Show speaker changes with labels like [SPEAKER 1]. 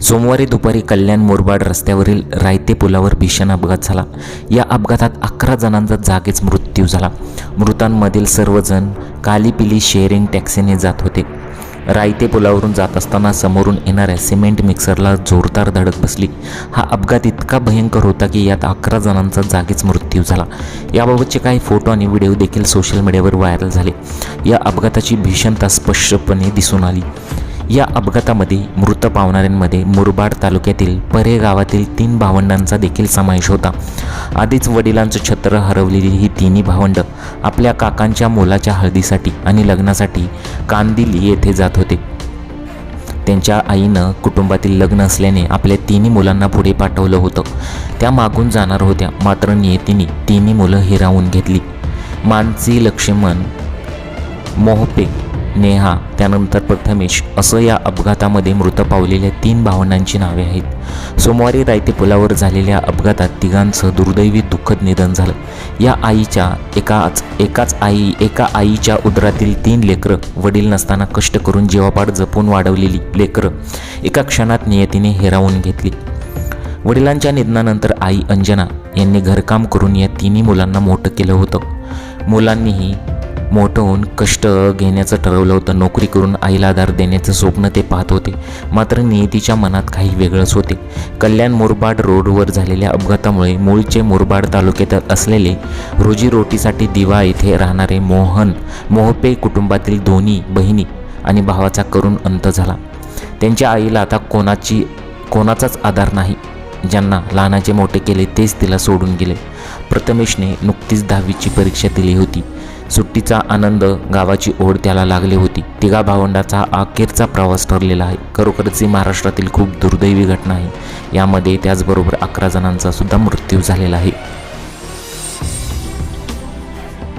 [SPEAKER 1] सोमवारी दुपारी कल्याण मुरबाड रस्त्यावरील रायते पुलावर भीषण अपघात झाला। या अपघातात 11 जणांचा जागीच मृत्यू झाला। मृतांमधील सर्वजण कालीपिली शेअरिंग टॅक्सीने जात होते। रायते पुलावरून जात असताना समोरून येणाऱ्या सिमेंट मिक्सरला जोरदार धडक बसली। हा अपघात इतका भयंकर होता की यात 11 जणांचा जागीच मृत्यू झाला। याबाबतचे काही फोटो आणि व्हिडिओ देखील सोशल मीडियावर व्हायरल झाले। या अपघाताची भीषणता स्पष्टपणे दिसून आली। या अपघातामध्ये मृत पावणाऱ्यांमध्ये मुरबाड तालुक्यातील परे गावातील 3 भावंडांचा देखील समावेश होता। आधीच वडिलांचं छत्र हरवलेली ही तिन्ही भावंड आपल्या काकांच्या मुलाच्या हळदीसाठी आणि लग्नासाठी कांदिल येथे जात होते। त्यांच्या आईनं कुटुंबातील लग्न असल्याने आपल्या तिन्ही मुलांना पुढे पाठवलं होतं। त्या मागून जाणार होत्या, मात्र नियतीने तिन्ही मुलं हिरावून घेतली। मानसी, लक्ष्मण, मोहपे, नेहा, त्यानंतर प्रथमेश असं या अपघातामध्ये मृत पावलेल्या 3 भावंडांची नावे आहेत। सोमवारी रायते पुलावर झालेल्या अपघातात तिघांचं दुर्दैवी दुःखद निधन झालं। या आईच्या एका आईच्या उदरातील 3 लेकरं, वडील नसताना कष्ट करून जीवापाड जपून वाढवलेली लेकरं एका क्षणात नियतीने हिरावून घेतली। वडिलांच्या निधनानंतर आई अंजना यांनी घरकाम करून या तिन्ही मुलांना मोठं केलं होतं। मुलांनीही मोठं होऊन कष्ट घेण्याचं ठरवलं होतं। नोकरी करून आईला आधार देण्याचं स्वप्न ते पाहत होते, मात्र नियतीच्या मनात काही वेगळंच होते। कल्याण मुरबाड रोडवर झालेल्या अपघातामुळे मूळचे मुरबाड तालुक्यात असलेले रोजीरोटीसाठी दिवा येथे राहणारे मोहपे कुटुंबातील दोन्ही बहिणी आणि भावाचा करुण अंत झाला। त्यांच्या आईला आता कोणाचाच आधार नाही। ज्यांना लहानाचे मोठे केले तेच तिला सोडून गेले। प्रथमेशने नुकतीच 10वीची परीक्षा दिली होती। सुट्टीचा आनंद, गावाची ओढ त्याला लागली होती। तिघा भावंडाचा अखेरचा प्रवास ठरलेला आहे। खरोखरच ही महाराष्ट्रातील खूप दुर्दैवी घटना आहे। यामध्ये त्याचबरोबर 11 जणांचा सुद्धा मृत्यू झालेला आहे।